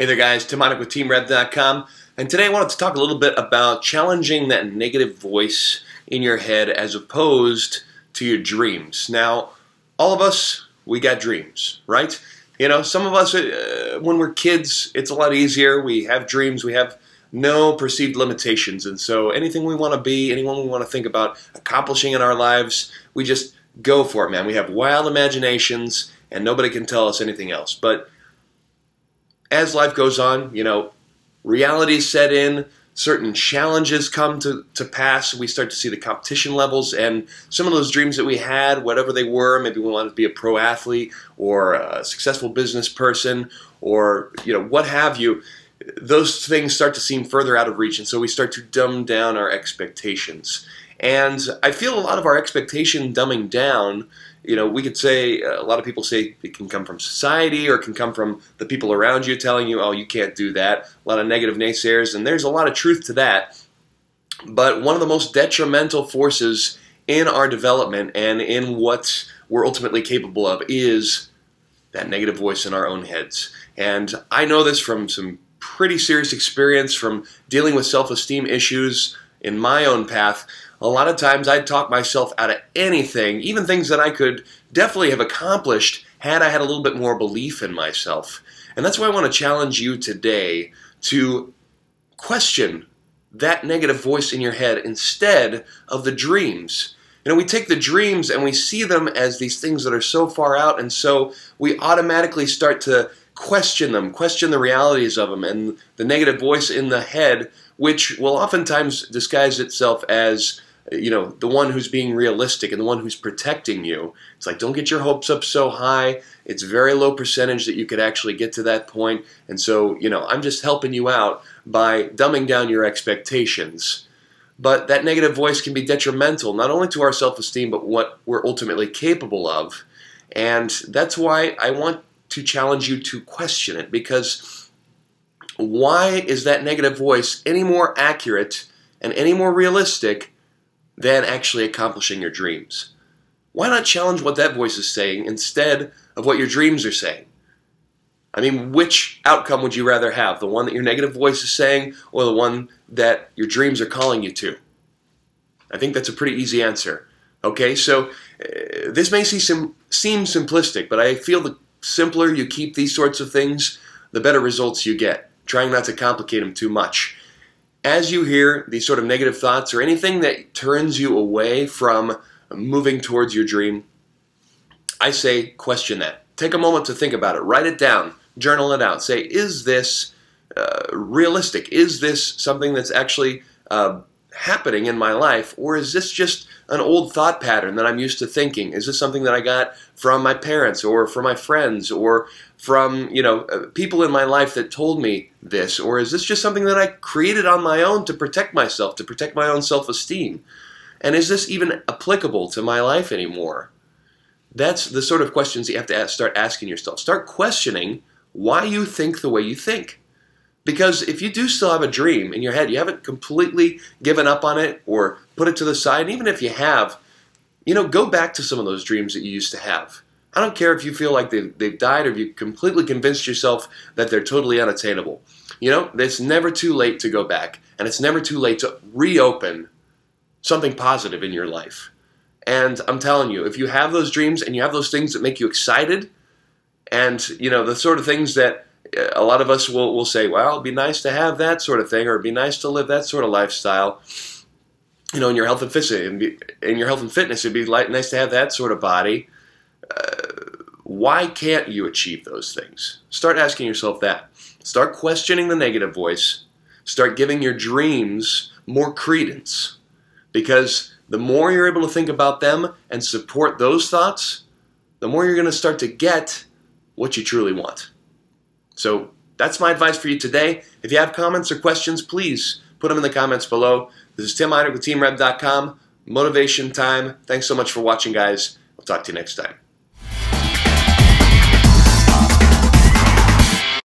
Hey there guys, Tim Heineck with TeamRev.com, and today I wanted to talk a little bit about challenging that negative voice in your head as opposed to your dreams. Now, all of us, we got dreams, right? You know, some of us, when we're kids, it's a lot easier. We have dreams, we have no perceived limitations, and so anything we want to be, anyone we want to think about accomplishing in our lives, we just go for it, man. We have wild imaginations, and nobody can tell us anything else. But as life goes on, you know, reality set in, certain challenges come to pass, we start to see the competition levels, and some of those dreams that we had, whatever they were, maybe we wanted to be a pro athlete or a successful business person or, you know, what have you, those things start to seem further out of reach, and so we start to dumb down our expectations. And I feel a lot of our expectation dumbing down, you know, we could say, a lot of people say it can come from society or it can come from the people around you telling you, oh, you can't do that. A lot of negative naysayers, and there's a lot of truth to that. But one of the most detrimental forces in our development and in what we're ultimately capable of is that negative voice in our own heads. And I know this from some pretty serious experience from dealing with self-esteem issues in my own path. A lot of times I'd talk myself out of anything, even things that I could definitely have accomplished had I had a little bit more belief in myself. And that's why I want to challenge you today to question that negative voice in your head instead of the dreams. You know, we take the dreams and we see them as these things that are so far out, and so we automatically start to question them, question the realities of them, and the negative voice in the head, which will oftentimes disguise itself as, you know, the one who's being realistic and the one who's protecting you. It's like, don't get your hopes up so high. It's very low percentage that you could actually get to that point. And so, you know, I'm just helping you out by dumbing down your expectations. But that negative voice can be detrimental, not only to our self-esteem, but what we're ultimately capable of. And that's why I want to challenge you to question it, because why is that negative voice any more accurate and any more realistic than actually accomplishing your dreams? Why not challenge what that voice is saying instead of what your dreams are saying? I mean, which outcome would you rather have? The one that your negative voice is saying or the one that your dreams are calling you to? I think that's a pretty easy answer. Okay, so this may seem simplistic, but I feel the simpler you keep these sorts of things, the better results you get. Trying not to complicate them too much. As you hear these sort of negative thoughts or anything that turns you away from moving towards your dream, I say question that. Take a moment to think about it. Write it down. Journal it out. Say, is this realistic? Is this something that's actually happening in my life? Or is this just an old thought pattern that I'm used to thinking? Is this something that I got from my parents or from my friends or from, you know, people in my life that told me this? Or is this just something that I created on my own to protect myself, to protect my own self-esteem? And is this even applicable to my life anymore? That's the sort of questions you have to start asking yourself. Start questioning why you think the way you think. Because if you do still have a dream in your head, you haven't completely given up on it or put it to the side, and even if you have, you know, go back to some of those dreams that you used to have. I don't care if you feel like they've died or if you completely convinced yourself that they're totally unattainable. You know, it's never too late to go back, and it's never too late to reopen something positive in your life. And I'm telling you, if you have those dreams and you have those things that make you excited, and, you know, the sort of things that a lot of us will say, well, it'd be nice to have that sort of thing, or it'd be nice to live that sort of lifestyle. You know, in your health and fitness, it'd be nice to have that sort of body. Why can't you achieve those things? Start asking yourself that. Start questioning the negative voice. Start giving your dreams more credence. Because the more you're able to think about them and support those thoughts, the more you're going to start to get what you truly want. So that's my advice for you today. If you have comments or questions, please put them in the comments below. This is Tim Heineck with TeamRev.com. Motivation time. Thanks so much for watching, guys. I'll talk to you next time.